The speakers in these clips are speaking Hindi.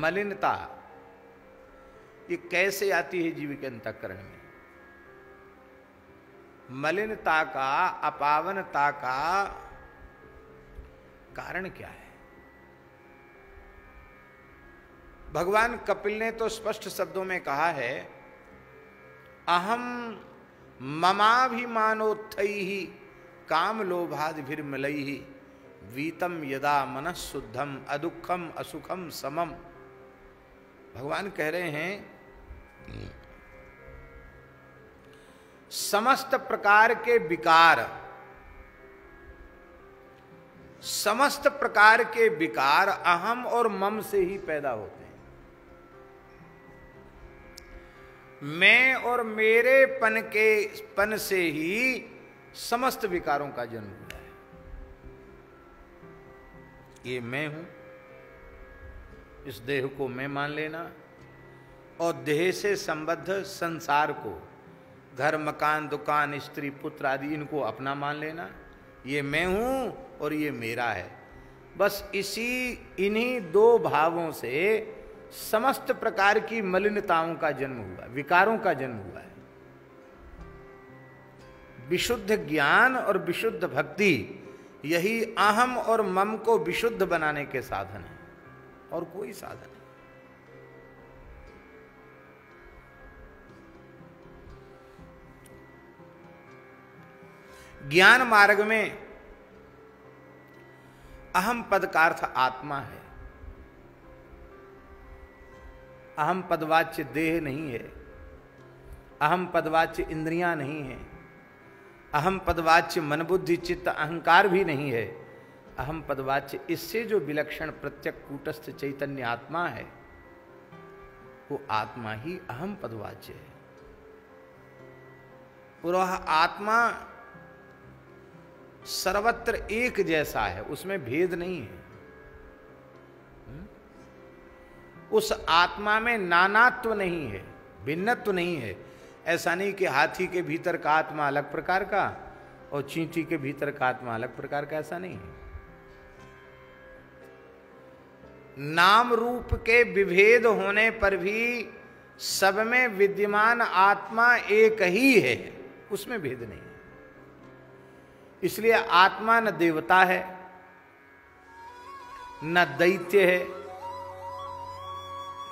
मलिनता ये कैसे आती है जीव के अंतःकरण में? मलिनता का, अपावनता का कारण क्या है? भगवान कपिल ने तो स्पष्ट शब्दों में कहा है, अहम ममाभिमानोत्थैहि काम लोभादिभिर्मलैहि वीतम यदा मनः शुद्धम अदुःखम असुखम समम। भगवान कह रहे हैं समस्त प्रकार के विकार, समस्त प्रकार के विकार अहम और मम से ही पैदा होते हैं। मैं और मेरे पन से ही समस्त विकारों का जन्म हुआ है। ये मैं हूं, इस देह को मैं मान लेना और देह से संबद्ध संसार को, घर मकान दुकान स्त्री पुत्र आदि, इनको अपना मान लेना, ये मैं हूं और ये मेरा है। बस इन्हीं दो भावों से समस्त प्रकार की मलिनताओं का जन्म हुआ, विकारों का जन्म हुआ है। विशुद्ध ज्ञान और विशुद्ध भक्ति यही अहम और मम को विशुद्ध बनाने के साधन है, और कोई साधन नहीं। ज्ञान मार्ग में अहम पद का अर्थ आत्मा है। अहम पदवाच्य देह नहीं है, अहम पदवाच्य इंद्रियां नहीं है, अहम पदवाच्य मन बुद्धि चित्त अहंकार भी नहीं है। अहम पदवाच्य इससे जो विलक्षण प्रत्यक कूटस्थ चैतन्य आत्मा है, वो आत्मा ही अहम पदवाच्य है। और वह आत्मा सर्वत्र एक जैसा है, उसमें भेद नहीं है। उस आत्मा में नानात्व नहीं है, भिन्नत्व नहीं है। ऐसा नहीं कि हाथी के भीतर का आत्मा अलग प्रकार का और चींटी के भीतर का आत्मा अलग प्रकार का, ऐसा नहीं है। नाम रूप के विभेद होने पर भी सब में विद्यमान आत्मा एक ही है, उसमें भेद नहीं है। इसलिए आत्मा न देवता है, न दैत्य है,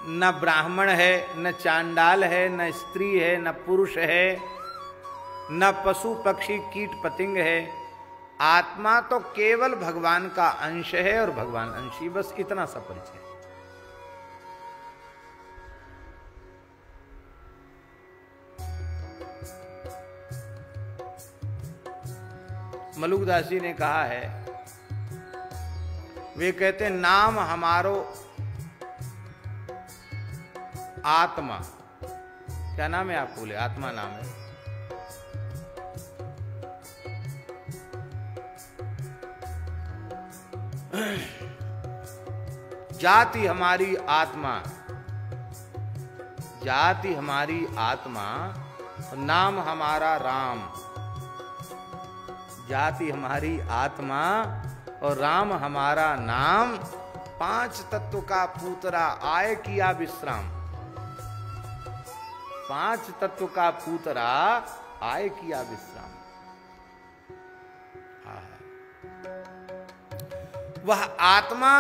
न ब्राह्मण है, न चांडाल है, न स्त्री है, न पुरुष है, न पशु पक्षी कीट पतंग है। आत्मा तो केवल भगवान का अंश है और भगवान अंशी, बस इतना सा परिचय। मलुकदास जी ने कहा है, वे कहते हैं नाम हमारो आत्मा। क्या नाम है आप बोले? आत्मा नाम है। जाति हमारी आत्मा, जाति हमारी आत्मा, नाम हमारा राम। जाति हमारी आत्मा और राम हमारा नाम, पांच तत्व का पूतरा आए किया विश्राम। पांच तत्व का पूतरा आए किया विश्राम। वह आत्मा,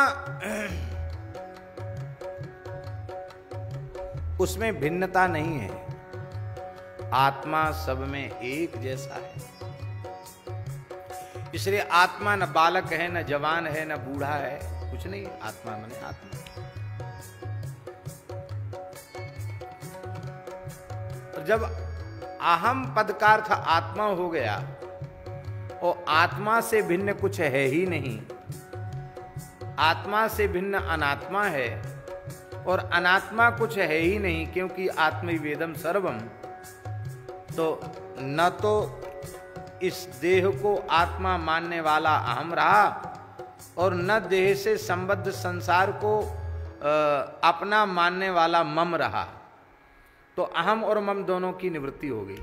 उसमें भिन्नता नहीं है। आत्मा सब में एक जैसा है। इसलिए आत्मा न बालक है, न जवान है, न बूढ़ा है, कुछ नहीं। आत्मा माने आत्मा। जब अहम पद का अर्थ आत्मा हो गया और आत्मा से भिन्न कुछ है ही नहीं, आत्मा से भिन्न अनात्मा है और अनात्मा कुछ है ही नहीं, क्योंकि आत्मवेदम सर्वम। तो न तो इस देह को आत्मा मानने वाला अहम रहा और न देह से संबद्ध संसार को अपना मानने वाला मम रहा। तो अहम और मम दोनों की निवृत्ति हो गई,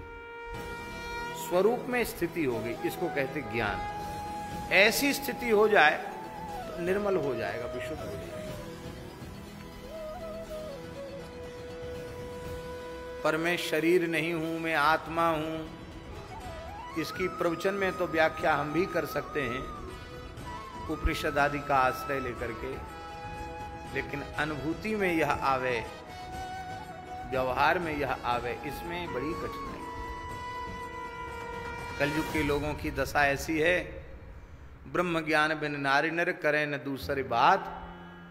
स्वरूप में स्थिति हो गई। इसको कहते ज्ञान। ऐसी स्थिति हो जाए तो निर्मल हो जाएगा, विशुद्ध हो जाएगा। पर मैं शरीर नहीं हूं, मैं आत्मा हूं। इसकी प्रवचन में तो व्याख्या हम भी कर सकते हैं उपनिषद आदि का आश्रय लेकर के, लेकिन अनुभूति में यह आवे, व्यवहार में यह आवे, इसमें बड़ी कठिनाई। कलयुग के लोगों की दशा ऐसी है, ब्रह्म ज्ञान बिन नारी नर करें न दूसरी बात,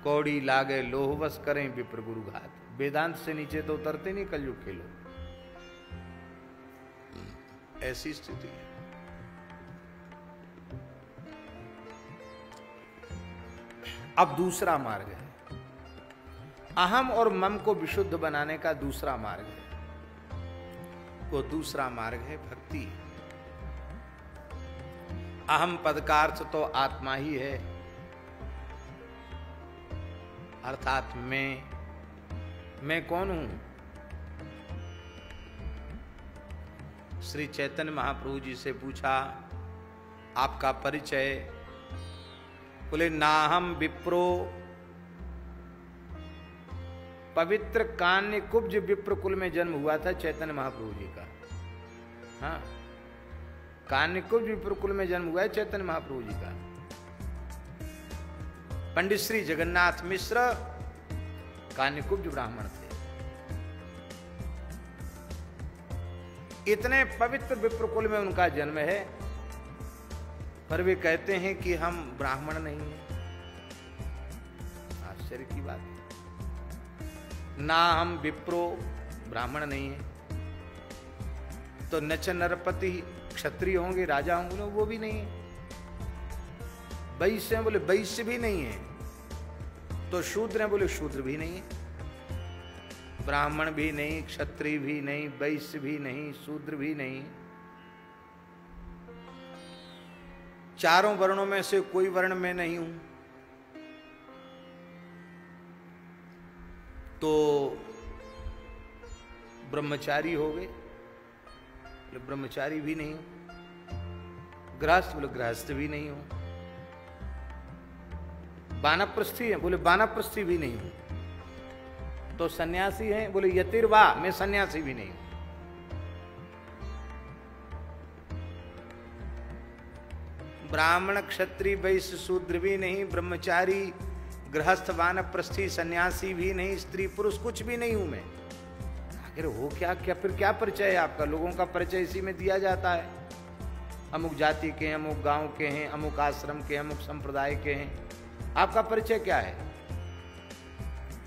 कौड़ी लागे लोह बस करें विप्र गुरु घात। वेदांत से नीचे तो उतरते नहीं कलयुग के लोग, ऐसी स्थिति है। अब दूसरा मार्ग है, अहम और मम को विशुद्ध बनाने का दूसरा मार्ग है। वो दूसरा मार्ग है भक्ति। अहम पद का अर्थ तो आत्मा ही है, अर्थात मैं कौन हूं? श्री चैतन्य महाप्रभु जी से पूछा आपका परिचय, बोले नाहम विप्रो, पवित्र कान्य कुब्ज विप्र कुल में जन्म हुआ था चैतन्य महाप्रभु जी का। हाँ, कान्यकुब्ज विप्र कुल में जन्म हुआ है चैतन्य महाप्रभु जी का। पंडित श्री जगन्नाथ मिश्र कान्यकुब्ज ब्राह्मण थे। इतने पवित्र विप्र कुल में उनका जन्म है, पर वे कहते हैं कि हम ब्राह्मण नहीं हैं। आश्चर्य की बात है। ना हम विप्रो, ब्राह्मण नहीं है, तो नच नरपति, क्षत्रिय होंगे, राजा होंगे, वो भी नहीं है। वैश्य हैं, बोले वैश्य भी नहीं है। तो शूद्र हैं, बोले शूद्र भी नहीं है। ब्राह्मण भी नहीं, क्षत्रिय भी नहीं, वैश्य भी नहीं, शूद्र भी नहीं। चारों वर्णों में से कोई वर्ण में नहीं हूं। तो ब्रह्मचारी हो गए, ब्रह्मचारी भी नहीं हूं। गृहस्थ, बोले गृहस्थ भी नहीं हूं। वानप्रस्थी है, बोले वानप्रस्थी भी नहीं हूं। तो सन्यासी हैं, बोले यतिर्वा, मैं सन्यासी भी नहीं हूं। ब्राह्मण, क्षत्रिय, वैश्य, शूद्र भी नहीं, ब्रह्मचारी, गृहस्थ, वानप्रस्थी, सन्यासी भी नहीं, स्त्री पुरुष कुछ भी नहीं हूं मैं। आखिर हो क्या फिर क्या परिचय है आपका? लोगों का परिचय इसी में दिया जाता है, अमुक जाति के हैं, अमुक गांव के हैं, अमुक आश्रम के, अमुक संप्रदाय के हैं। आपका परिचय क्या है?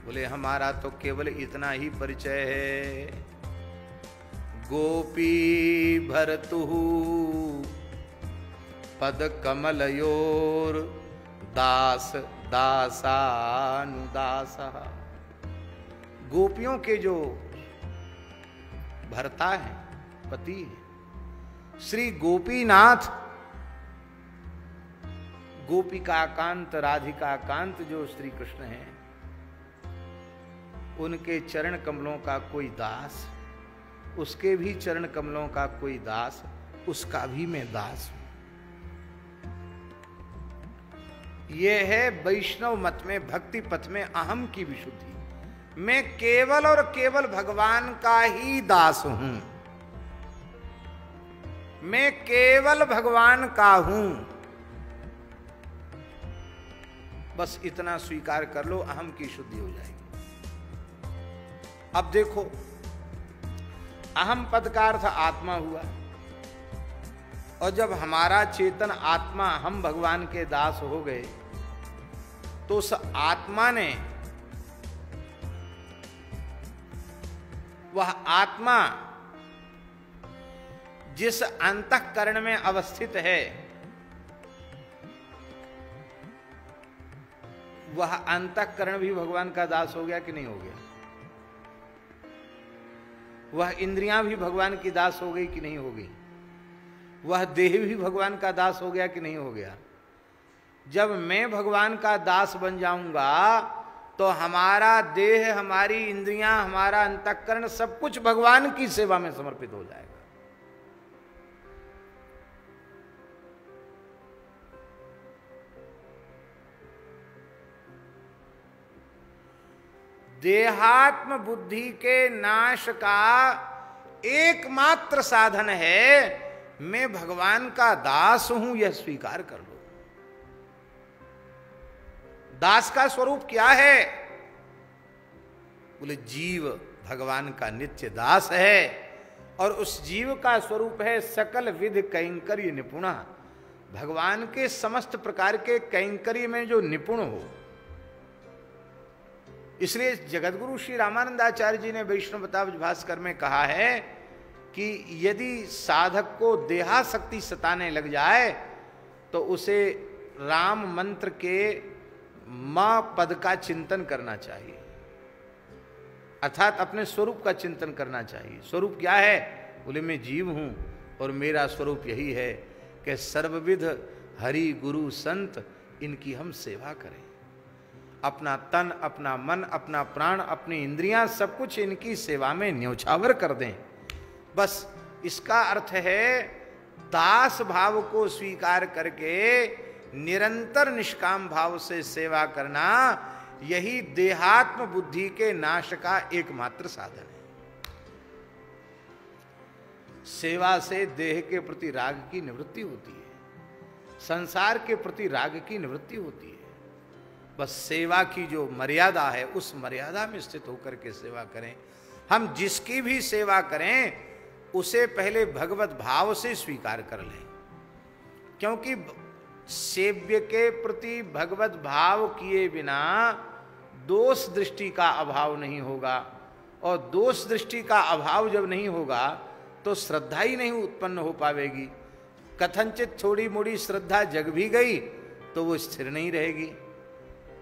बोले हमारा तो केवल इतना ही परिचय है, गोपी भरतु पद कमलयोर दास दासानुदास। गोपियों के जो भरता है, पति है, श्री गोपीनाथ, गोपिका कांत, राधिका कांत जो श्री कृष्ण हैं, उनके चरण कमलों का कोई दास, उसके भी चरण कमलों का कोई दास, उसका भी मैं दास हूं। यह है वैष्णव मत में, भक्ति पथ में अहम की विशुद्धि। मैं केवल और केवल भगवान का ही दास हूं। मैं केवल भगवान का हूं। बस इतना स्वीकार कर लो, अहम की शुद्धि हो जाएगी। अब देखो, अहम पद का अर्थ आत्मा हुआ, और जब हमारा चेतन आत्मा हम भगवान के दास हो गए, तो उस आत्मा ने, वह आत्मा जिस अंतःकरण में अवस्थित है, वह अंतःकरण भी भगवान का दास हो गया कि नहीं हो गया? वह इंद्रियां भी भगवान की दास हो गई कि नहीं हो गई? वह देह भी भगवान का दास हो गया कि नहीं हो गया? जब मैं भगवान का दास बन जाऊंगा, तो हमारा देह, हमारी इंद्रियां, हमारा अंतःकरण सब कुछ भगवान की सेवा में समर्पित हो जाएगा। देहात्म बुद्धि के नाश का एकमात्र साधन है मैं भगवान का दास हूं, यह स्वीकार कर लो। दास का स्वरूप क्या है? बोले जीव भगवान का नित्य दास है और उस जीव का स्वरूप है सकल विधि कैंकर्य निपुणा, भगवान के समस्त प्रकार के कैंकर्य में जो निपुण हो। इसलिए जगतगुरु श्री रामानंदाचार्य जी ने वैष्णवतावज भास्कर में कहा है कि यदि साधक को देहासक्ति सताने लग जाए तो उसे राम मंत्र के मां पद का चिंतन करना चाहिए, अर्थात अपने स्वरूप का चिंतन करना चाहिए। स्वरूप क्या है? बोले मैं जीव हूं और मेरा स्वरूप यही है कि सर्वविध हरि गुरु संत इनकी हम सेवा करें। अपना तन, अपना मन, अपना प्राण, अपनी इंद्रियां सब कुछ इनकी सेवा में न्यौछावर कर दें। बस इसका अर्थ है दास भाव को स्वीकार करके निरंतर निष्काम भाव से सेवा करना, यही देहात्म बुद्धि के नाश का एकमात्र साधन है। सेवा से देह के प्रति राग की निवृत्ति होती है, संसार के प्रति राग की निवृत्ति होती है। बस सेवा की जो मर्यादा है उस मर्यादा में स्थित होकर के सेवा करें। हम जिसकी भी सेवा करें उसे पहले भगवत भाव से स्वीकार कर लें, क्योंकि सेव्य के प्रति भगवत भाव किए बिना दोष दृष्टि का अभाव नहीं होगा, और दोष दृष्टि का अभाव जब नहीं होगा तो श्रद्धा ही नहीं उत्पन्न हो पावेगी। कथनचित थोड़ी मोड़ी श्रद्धा जग भी गई तो वो स्थिर नहीं रहेगी,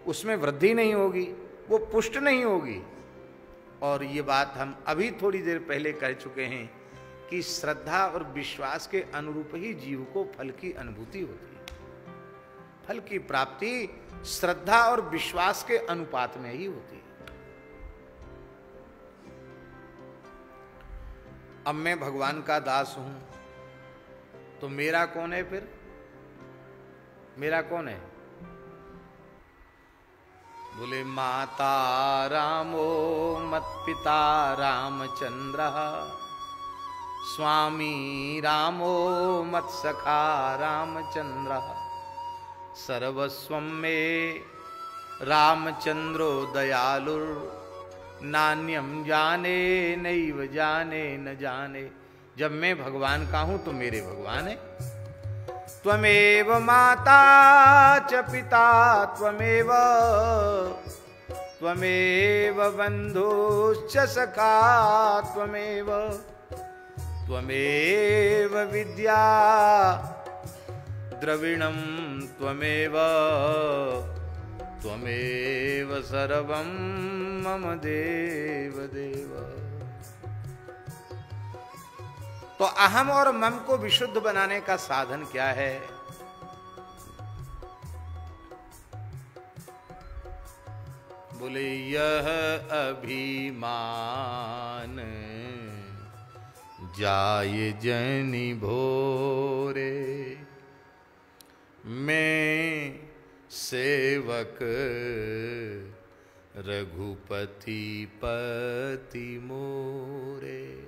उसमें वृद्धि नहीं होगी, वो पुष्ट नहीं होगी। और ये बात हम अभी थोड़ी देर पहले कह चुके हैं कि श्रद्धा और विश्वास के अनुरूप ही जीव को फल की अनुभूति होती है। फल की प्राप्ति श्रद्धा और विश्वास के अनुपात में ही होती है। अब मैं भगवान का दास हूं तो मेरा कौन है? फिर मेरा कौन है? बोले माता रामो मत पिता रामचंद्र, स्वामी रामो मत सखा रामचंद्र, सर्वस्वं मे रामचंद्रो दयालुर, नान्यम जाने नैव जाने न जाने। जब मैं भगवान का हूं तो मेरे भगवान है। त्वमेव माता च पिता त्वमेव, त्वमेव बन्धुश्च सखा त्वमेव, त्वमेव विद्या द्रविणं त्वमेव, त्वमेव सर्वं मम देव देव। तो अहम और मम को विशुद्ध बनाने का साधन क्या है? बोले यह अभिमान जाए जनि भोरे, मैं सेवक रघुपति पति मोरे।